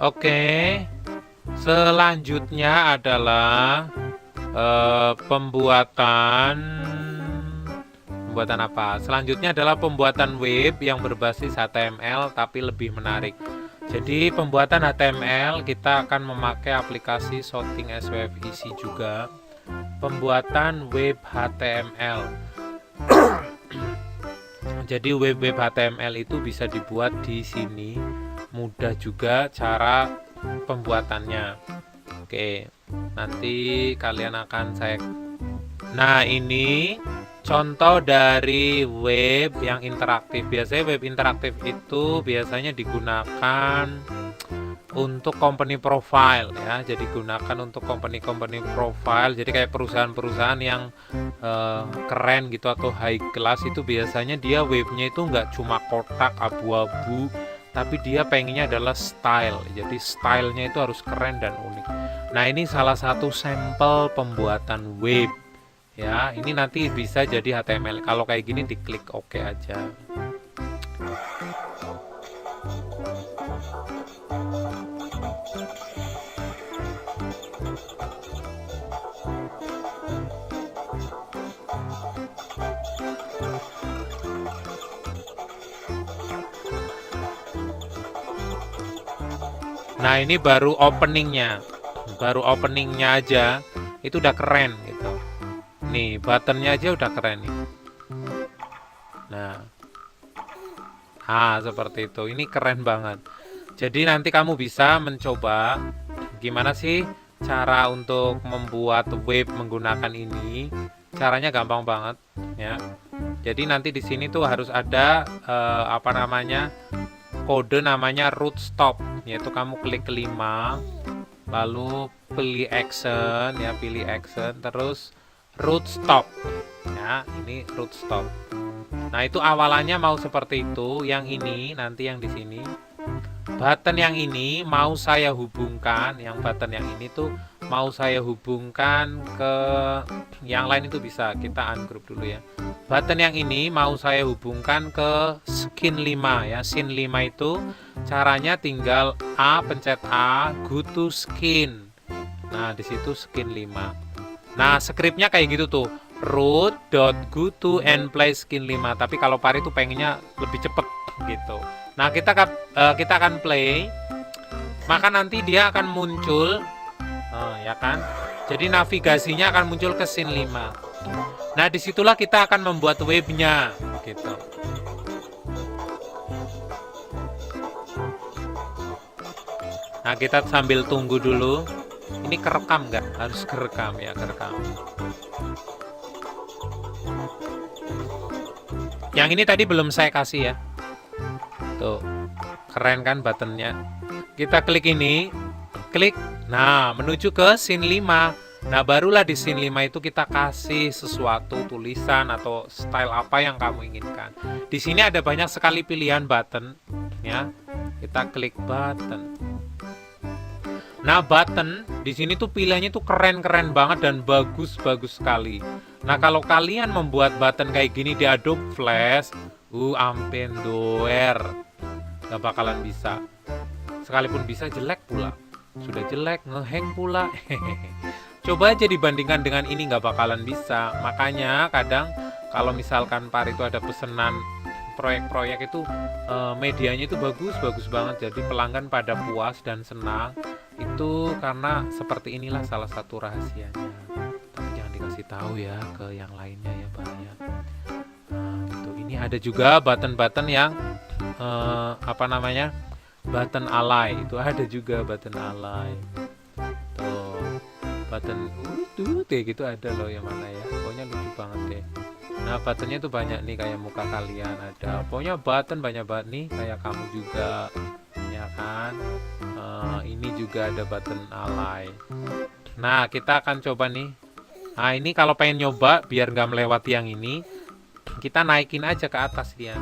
Oke, selanjutnya adalah pembuatan apa? Selanjutnya adalah pembuatan web yang berbasis HTML tapi lebih menarik. Jadi pembuatan HTML kita akan memakai aplikasi Shooting SWF Easy juga. Pembuatan web HTML. Jadi web HTML itu bisa dibuat di sini. Mudah juga cara pembuatannya. Oke, nanti kalian akan saya. Nah, ini contoh dari web yang interaktif. Biasanya web interaktif itu biasanya digunakan untuk company profile ya. Jadi gunakan untuk company profile. Jadi kayak perusahaan-perusahaan yang keren gitu atau high class itu biasanya dia webnya itu nggak cuma kotak abu-abu, tapi dia pengennya adalah style. Jadi stylenya itu harus keren dan unik. Nah, ini salah satu sampel pembuatan web ya. Ini nanti bisa jadi HTML. Kalau kayak gini diklik OK aja. Nah, ini baru openingnya aja itu udah keren gitu. Nih, buttonnya aja udah keren nih. Nah, seperti itu. Ini keren banget. Jadi nanti kamu bisa mencoba gimana sih cara untuk membuat web menggunakan ini. Caranya gampang banget ya. Jadi nanti di sini tuh harus ada kode namanya root stop, yaitu kamu klik ke 5, lalu pilih action ya, terus root stop ya, ini root stop. Nah, itu awalannya mau seperti itu. Yang ini nanti yang di sini button yang ini mau saya hubungkan, button yang ini tuh mau saya hubungkan ke yang lain. Itu bisa kita ungroup dulu ya. Button yang ini mau saya hubungkan ke skin 5 ya. Scene 5 itu caranya tinggal pencet A, go to skin. Nah, di situ skin 5. Nah, scriptnya kayak gitu tuh. root.go to and play skin 5. Tapi kalau Pari tuh pengennya lebih cepet gitu. Nah, kita akan play. Maka nanti dia akan muncul ya kan. Jadi navigasinya akan muncul ke scene 5. Nah, disitulah kita akan membuat webnya gitu. Nah, kita sambil tunggu dulu. Ini kerekam nggak? Harus kerekam ya, kerekam. Yang ini tadi belum saya kasih ya. Tuh, keren kan buttonnya. Kita klik ini, klik. Nah, menuju ke scene 5. Nah, barulah di scene 5 itu kita kasih sesuatu, tulisan atau style apa yang kamu inginkan. Di sini ada banyak sekali pilihan button ya. Kita klik button. Nah, button di sini tuh pilihannya tuh keren-keren banget dan bagus-bagus sekali. Nah, kalau kalian membuat button kayak gini di Adobe Flash, ampen doer. Gak bakalan bisa. Sekalipun bisa jelek pula. Sudah jelek, ngehang pula. Coba aja dibandingkan dengan ini, nggak bakalan bisa. Makanya kadang kalau misalkan Pari itu ada pesanan proyek-proyek itu medianya itu bagus banget. Jadi pelanggan pada puas dan senang. Itu karena seperti inilah salah satu rahasianya. Tapi jangan dikasih tahu ya ke yang lainnya ya, bahaya. Nah, gitu. Ini ada juga button-button yang button ally. Itu ada juga button ally. Tuh. Button kayak gitu ada loh, yang mana ya, pokoknya lucu banget deh. Nah, buttonnya tuh banyak nih, kayak muka kalian ada, pokoknya button banyak banget nih, kayak kamu juga ya kan. Ini juga ada button ally. Nah, kita akan coba nih. Nah, ini kalau pengen nyoba biar nggak melewati yang ini, kita naikin aja ke atas dia.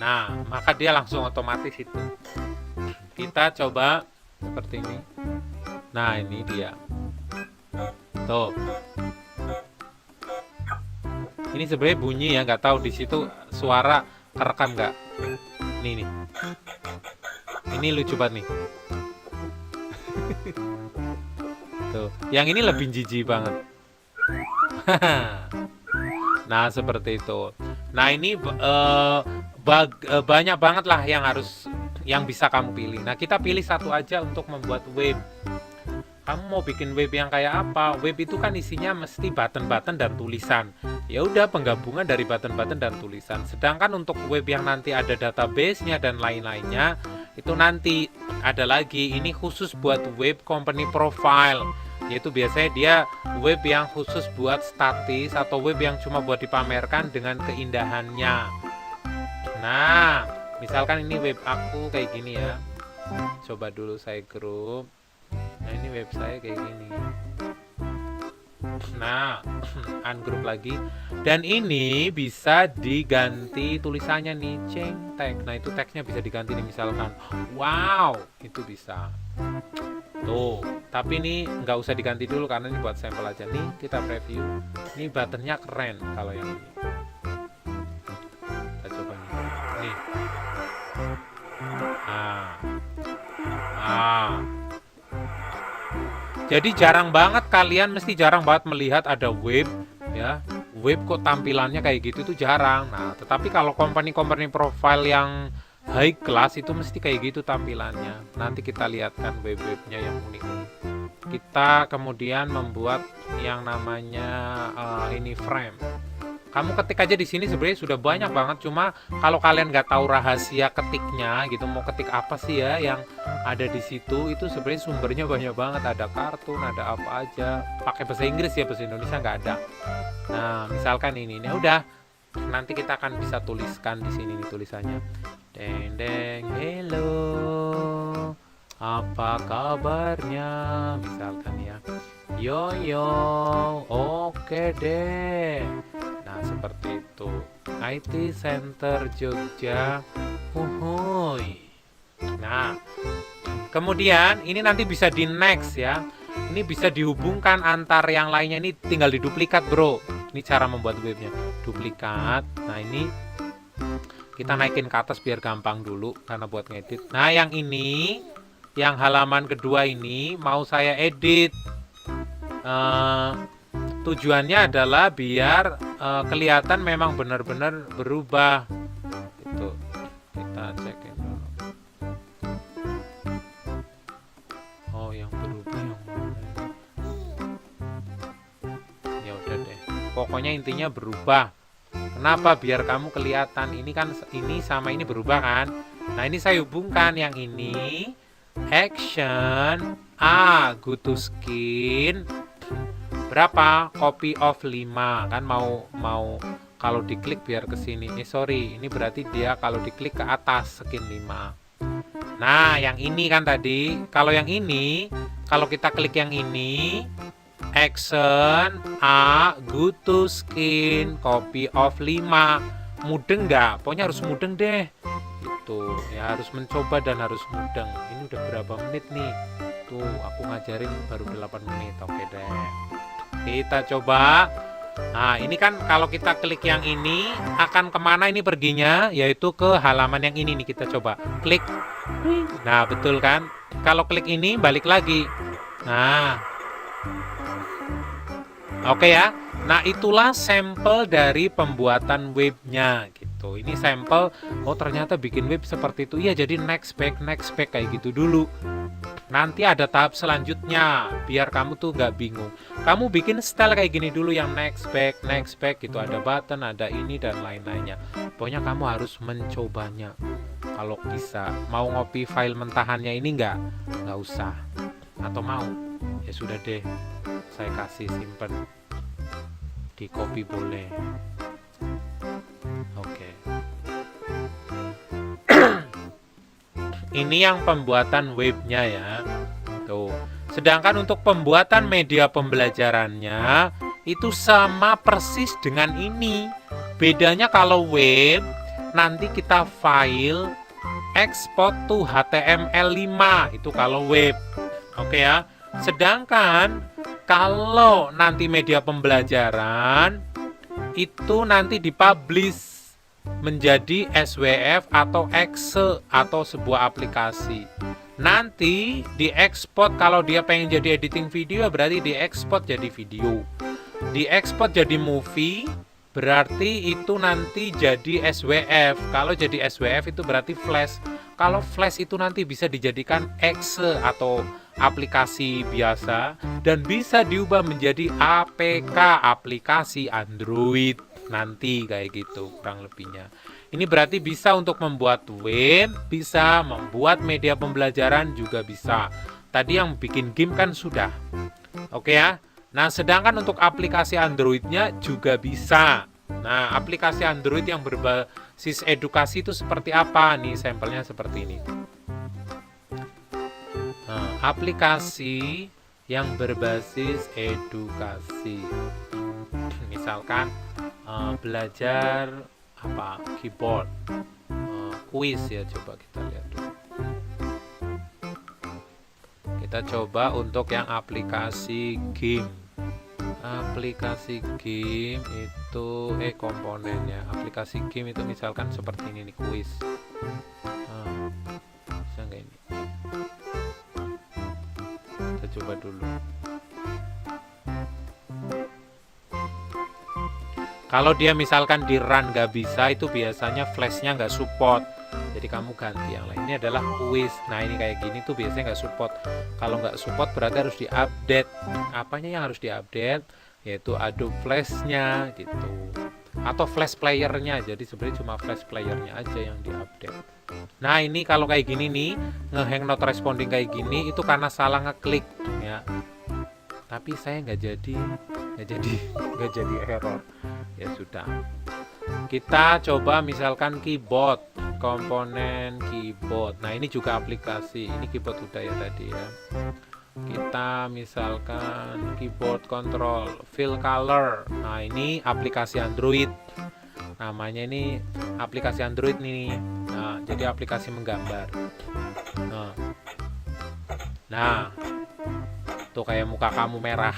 Nah, maka dia langsung otomatis itu. Kita coba seperti ini. Nah, ini dia. Tuh. Ini sebenarnya bunyi ya, nggak tahu di situ suara kerekam nggak. Nih. Ini lucu banget nih. Tuh, yang ini lebih jijik banget. Nah, seperti itu. Nah, ini banyak banget lah yang bisa kamu pilih. Nah, kita pilih satu aja untuk membuat web. Kamu mau bikin web yang kayak apa? Web itu kan isinya mesti button-button dan tulisan. Ya udah, penggabungan dari button-button dan tulisan. Sedangkan untuk web yang nanti ada database-nya dan lain-lainnya, itu nanti ada lagi. Ini khusus buat web company profile. Yaitu biasanya dia web yang khusus buat statis atau web yang cuma buat dipamerkan dengan keindahannya. Nah, misalkan ini web aku kayak gini ya. Coba dulu saya grup. Nah, ini web saya kayak gini. Nah, ungroup lagi. Dan ini bisa diganti tulisannya nih, ceng tag. Nah, itu tagnya bisa diganti nih, misalkan wow, itu bisa. Tuh, tapi ini nggak usah diganti dulu karena ini buat sampel aja. Nih, kita preview. Ini buttonnya keren kalau yang ini. Kita coba nih. Jadi mesti jarang banget melihat ada web ya. Web kok tampilannya kayak gitu tuh jarang. Nah, tetapi kalau company profile yang high class itu mesti kayak gitu tampilannya. Nanti kita lihatkan web-webnya yang unik-unik. Kita kemudian membuat yang namanya ini frame. Kamu ketik aja di sini sebenarnya sudah banyak banget, cuma kalau kalian nggak tahu rahasia ketiknya gitu, mau ketik apa sih ya yang ada di situ, itu sebenarnya sumbernya banyak banget, ada kartun, ada apa aja, pakai bahasa Inggris ya, bahasa Indonesia nggak ada. Nah, misalkan ini udah, nanti kita akan bisa tuliskan di sini nih tulisannya, deng deng, hello, apa kabarnya, misalkan ya, yo yo, oke deh. Nah, seperti itu. IT Center Jogja. Uhuy. Nah, kemudian ini nanti bisa di next ya. Ini bisa dihubungkan antar yang lainnya, ini tinggal diduplikat, bro. Ini cara membuat webnya. Duplikat. Nah, ini kita naikin ke atas biar gampang dulu karena buat ngedit. Nah, yang ini, yang halaman kedua ini mau saya edit. Tujuannya adalah biar kelihatan memang benar-benar berubah. Itu kita cekin dulu. Oh, yang berubah yang mana? Ya udah deh. Pokoknya intinya berubah. Kenapa? Biar kamu kelihatan. Ini kan ini sama ini berubah kan? Nah, ini saya hubungkan yang ini action go to skin. Berapa? Copy of 5 kan mau kalau diklik biar ke sini. Sorry, ini berarti dia kalau diklik ke atas skin 5. Nah, yang ini kan tadi, kalau yang ini, kalau kita klik yang ini, action go to skin copy of 5. Mudeng nggak? Pokoknya harus mudeng deh. Itu ya, harus mencoba dan harus mudeng. Ini udah berapa menit nih? Tuh, aku ngajarin baru 8 menit. Oke deh. Kita coba. Nah, ini kan kalau kita klik yang ini akan kemana ini perginya? Yaitu ke halaman yang ini nih, kita coba klik. Nah, betul kan? Kalau klik ini balik lagi. Nah, oke ya. Nah, itulah sampel dari pembuatan webnya gitu. Ini sampel. Oh, ternyata bikin web seperti itu. Iya, jadi next back kayak gitu dulu. Nanti ada tahap selanjutnya, biar kamu tuh gak bingung. Kamu bikin style kayak gini dulu, yang next back gitu. Ada button, ada ini dan lain-lainnya. Pokoknya kamu harus mencobanya. Kalau bisa, mau ngopi file mentahannya ini nggak usah. Atau mau, ya sudah deh, saya kasih simpen. Di copy boleh. Oke. Ini yang pembuatan webnya ya. Tuh. Sedangkan untuk pembuatan media pembelajarannya itu sama persis dengan ini. Bedanya kalau web nanti kita file export to HTML5 itu kalau web. Oke ya. Sedangkan kalau nanti media pembelajaran itu nanti dipublish menjadi SWF atau exe atau sebuah aplikasi. Nanti diekspor, kalau dia pengen jadi editing video berarti diekspor jadi video. Diekspor jadi movie berarti itu nanti jadi SWF. Kalau jadi SWF itu berarti flash. Kalau flash itu nanti bisa dijadikan exe atau aplikasi biasa dan bisa diubah menjadi APK, aplikasi Android nanti kayak gitu kurang lebihnya. Ini berarti bisa untuk membuat web, bisa membuat media pembelajaran juga bisa. Tadi yang bikin game kan sudah. Oke ya. Nah, sedangkan untuk aplikasi Androidnya juga bisa. Nah, aplikasi Android yang berbasis edukasi itu seperti apa? Nih, sampelnya seperti ini. Nah, aplikasi yang berbasis edukasi. Misalkan belajar apa? Keyboard, kuis ya, coba kita lihat dulu. Kita coba untuk yang aplikasi game. Aplikasi game itu komponennya. Aplikasi game itu misalkan seperti ini nih, kuis. Bisa nggak ini? Kita coba dulu. Kalau dia misalkan di run nggak bisa, itu biasanya flashnya nggak support. Jadi kamu ganti yang lain. Ini adalah kuis. Nah, ini kayak gini tuh biasanya nggak support. Kalau nggak support berarti harus diupdate. Apanya yang harus diupdate? Yaitu Adobe Flash-nya gitu. Atau Flash Player-nya. Jadi sebenarnya cuma Flash Player-nya aja yang diupdate. Nah, ini kalau kayak gini nih, ngehang not responding kayak gini itu karena salah ngeklik ya. Tapi saya nggak jadi error. Ya sudah. Kita coba misalkan keyboard, komponen keyboard. Nah, ini juga aplikasi. Ini keyboard udah ya tadi ya. Kita misalkan keyboard control, fill color. Nah, ini aplikasi Android. Namanya ini aplikasi Android nih. Nah, jadi aplikasi menggambar. Nah, tuh kayak muka kamu merah.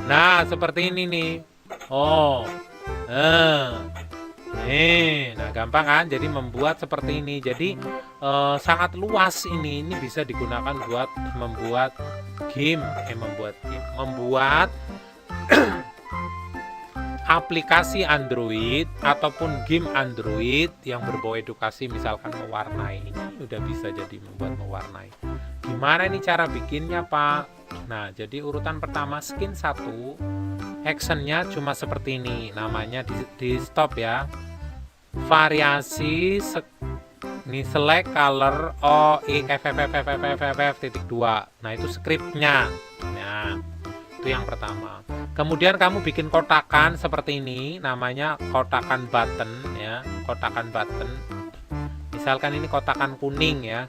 Nah, seperti ini nih. Nah gampang kan, jadi membuat seperti ini. Jadi sangat luas ini bisa digunakan buat membuat game, membuat aplikasi Android ataupun game Android yang berbau edukasi, misalkan mewarnai. Ini udah bisa jadi membuat mewarnai. Gimana ini cara bikinnya, Pak? Nah, jadi urutan pertama skin 1, actionnya cuma seperti ini, namanya di stop ya. Variasi ini select color titik 2. Nah, itu scriptnya. Nah, itu yang pertama. Kemudian kamu bikin kotakan seperti ini, namanya kotakan button ya, kotakan button. Misalkan ini kotakan kuning ya.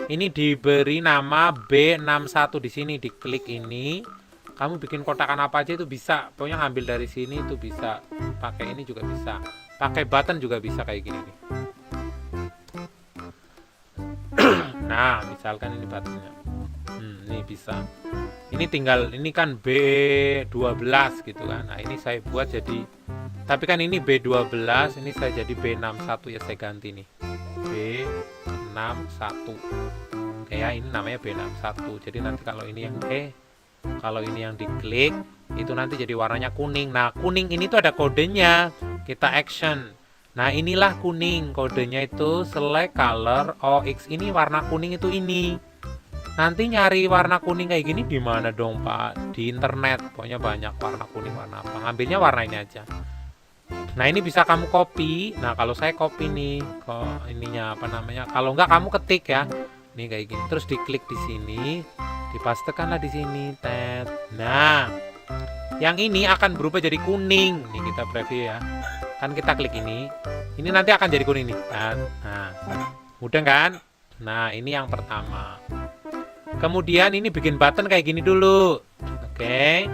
Ini diberi nama B61 di sini, diklik ini. Kamu bikin kotakan apa aja itu bisa. Pokoknya ngambil dari sini itu bisa. Pakai ini juga bisa. Pakai button juga bisa kayak gini nih. Nah, misalkan ini buttonnya. Ini bisa. Ini tinggal, ini kan B12 gitu kan. Nah, ini saya buat jadi, tapi kan ini B12, ini saya jadi B61 ya, saya ganti nih. B61. Oke ya, ini namanya B61. Jadi nanti kalau ini yang kalau ini yang diklik itu nanti jadi warnanya kuning. Nah, kuning ini tuh ada kodenya. Kita action. Nah, inilah kuning. Kodenya itu select color OX. Ini warna kuning itu ini. Nanti nyari warna kuning kayak gini di mana dong, Pak? Di internet. Pokoknya banyak warna kuning, warna apa. Ngambilnya warna ini aja. Nah, ini bisa kamu copy. Nah, kalau saya copy nih, kok ininya apa namanya? Kalau enggak kamu ketik ya. Nih kayak gini. Terus diklik di sini, dipastekanlah di sini, tet. Nah, yang ini akan berubah jadi kuning. Nih kita preview ya. Kan kita klik ini. Ini nanti akan jadi kuning nih. Nah, mudah kan? Nah, ini yang pertama. Kemudian ini bikin button kayak gini dulu. Oke.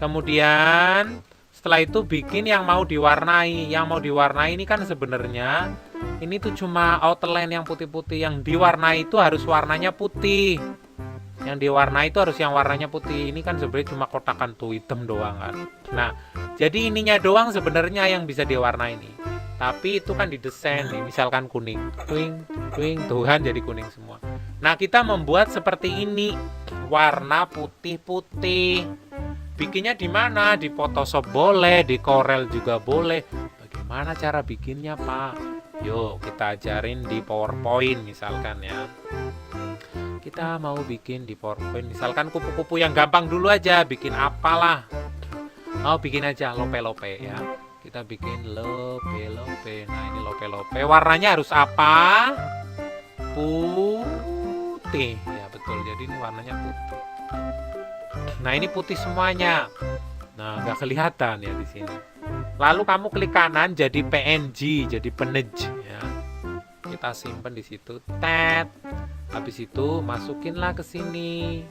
Kemudian setelah itu bikin yang mau diwarnai. Yang mau diwarnai ini kan sebenarnya ini tuh cuma outline yang putih-putih. Yang diwarnai itu harus warnanya putih. Yang diwarnai itu harus yang warnanya putih. Ini kan sebenarnya cuma kotakan tuh hitam doang kan. Nah, jadi ininya doang sebenarnya yang bisa diwarnai nih. Tapi itu kan didesain nih, misalkan kuning, twing, twing, tuh kan jadi kuning semua. Nah, kita membuat seperti ini, warna putih-putih. Bikinnya di mana? Di Photoshop boleh, di Corel juga boleh. Bagaimana cara bikinnya, Pak? Yuk, kita ajarin di PowerPoint misalkan ya. Kita mau bikin di PowerPoint, misalkan kupu-kupu yang gampang dulu aja, bikin apalah. Mau bikin aja lope-lope ya. Kita bikin lope-lope. Nah, ini lope-lope. Warnanya harus apa? Putih. Ya, betul. Jadi ini warnanya putih. Nah, ini putih semuanya. Nah, nggak kelihatan ya di sini. Lalu kamu klik kanan jadi PNG, jadi penej ya. Kita simpen di situ. Tet. Habis itu masukinlah ke sini.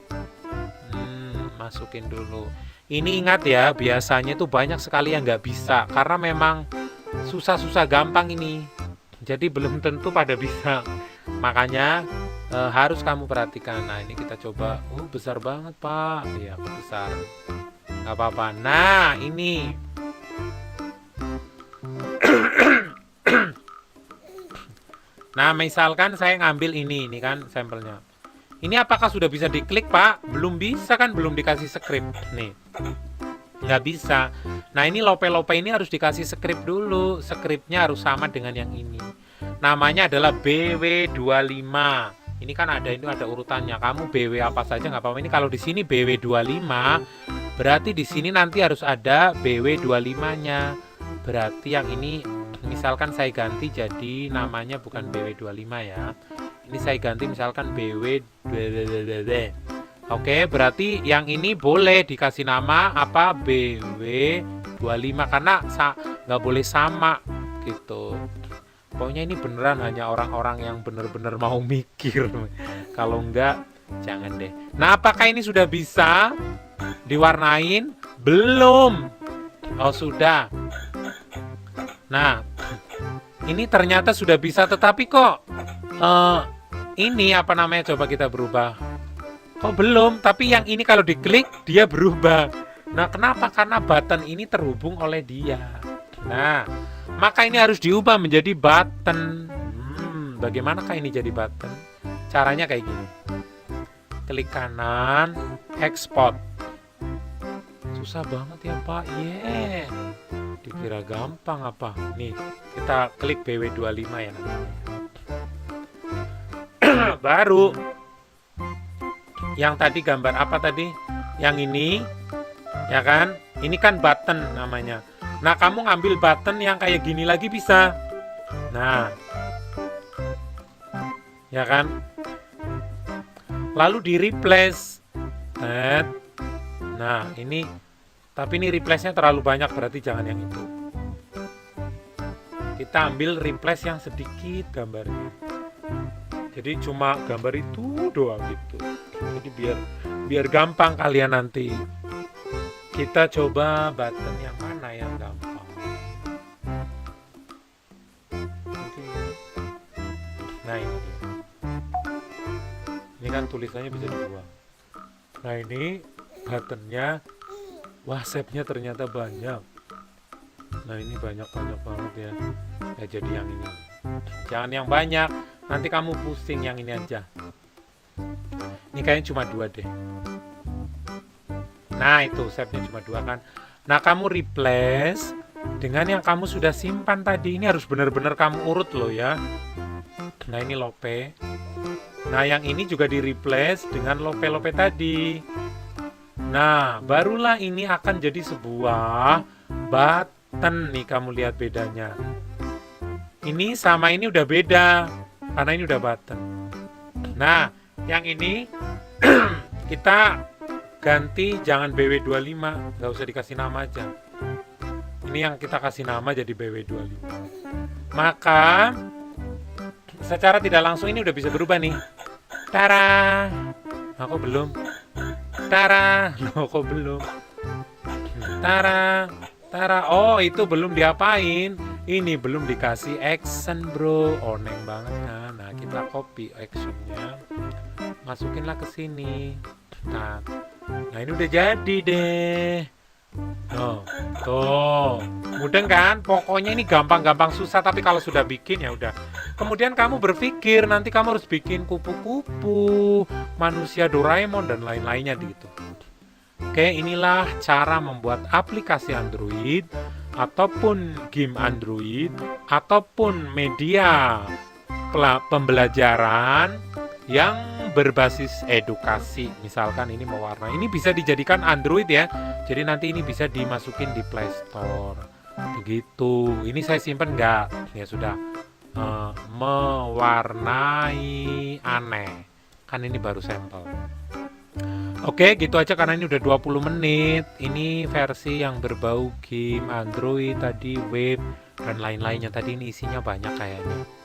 Masukin dulu. Ini ingat ya, biasanya tuh banyak sekali yang nggak bisa karena memang susah-susah gampang ini. Jadi belum tentu pada bisa. Makanya harus kamu perhatikan. Nah, ini kita coba. Besar banget, Pak. Iya, besar. Nggak apa-apa. Nah, ini. Nah, misalkan saya ngambil ini kan sampelnya. Ini apakah sudah bisa diklik, Pak? Belum bisa kan, belum dikasih script. Nih, nggak bisa. Nah, ini lope-lope ini harus dikasih script dulu. Scriptnya harus sama dengan yang ini. Namanya adalah BW25. Ini kan ada urutannya. Kamu BW apa saja nggak apa-apa. Ini kalau di sini BW25, berarti di sini nanti harus ada BW25-nya. Berarti yang ini, misalkan saya ganti jadi namanya bukan BW25 ya. Ini saya ganti misalkan BW. Oke, berarti yang ini boleh dikasih nama apa? BW25 karena nggak boleh sama gitu. Pokoknya ini beneran hanya orang-orang yang bener-bener mau mikir. Kalau enggak, jangan deh. Nah, apakah ini sudah bisa diwarnain? Belum. Oh, sudah. Nah, ini ternyata sudah bisa, tetapi kok ini apa namanya, coba kita berubah. Kok belum? Tapi yang ini kalau diklik dia berubah. Nah, kenapa? Karena button ini terhubung oleh dia. Nah, maka ini harus diubah menjadi button. Bagaimanakah ini jadi button? Caranya kayak gini. Klik kanan, export. Susah banget ya, Pak. Dikira gampang apa? Nih, kita klik BW25 ya namanya. Baru yang tadi gambar apa tadi? Yang ini ya kan? Ini kan button namanya. Nah, kamu ngambil button yang kayak gini lagi bisa. Nah, ya kan? Lalu di replace. Nah, ini tapi ini replace-nya terlalu banyak, berarti jangan yang itu. Kita ambil replace yang sedikit gambarnya. Jadi cuma gambar itu doang gitu. Jadi biar gampang kalian nanti. Kita coba button yang mana yang gampang. Nah, ini dia. Ini kan tulisannya bisa dibuang. Nah, ini buttonnya. Wah, shape-nya ternyata banyak. Nah, ini banyak-banyak banget ya. Ya, jadi yang ini. Jangan yang banyak. Nanti kamu pusing, yang ini aja. Ini kayaknya cuma 2 deh. Nah, itu shape-nya cuma 2 kan. Nah, kamu replace dengan yang kamu sudah simpan tadi. Ini harus benar-benar kamu urut loh ya. Nah, ini lope. Nah, yang ini juga di replace dengan lope-lope tadi. Nah, barulah ini akan jadi sebuah button nih, kamu lihat bedanya. Ini sama ini udah beda, karena ini udah button. Nah, yang ini kita ganti jangan BW25, nggak usah dikasih nama aja. Ini yang kita kasih nama jadi BW25. Maka, secara tidak langsung ini udah bisa berubah nih. Tara! Aku belum. Tara, loh kok belum? Tara, oh itu belum diapain? Ini belum dikasih action bro, oneng banget kan? Nah, kita copy actionnya, masukinlah ke sini. Nah, ini udah jadi deh. Oh, tuh, mudeng kan? Pokoknya ini gampang-gampang susah, tapi kalau sudah bikin ya udah. Kemudian kamu berpikir nanti kamu harus bikin kupu-kupu, manusia Doraemon dan lain-lainnya gitu. Oke, inilah cara membuat aplikasi Android ataupun game Android ataupun media pembelajaran yang berbasis edukasi. Misalkan ini mewarnai. Ini bisa dijadikan Android ya. Jadi nanti ini bisa dimasukin di Play Store. Begitu. Ini saya simpen nggak? Ya sudah. Mewarnai aneh. Kan ini baru sampel. Oke, gitu aja karena ini udah 20 menit. Ini versi yang berbau game Android tadi, web dan lain-lainnya. Tadi ini isinya banyak kayaknya.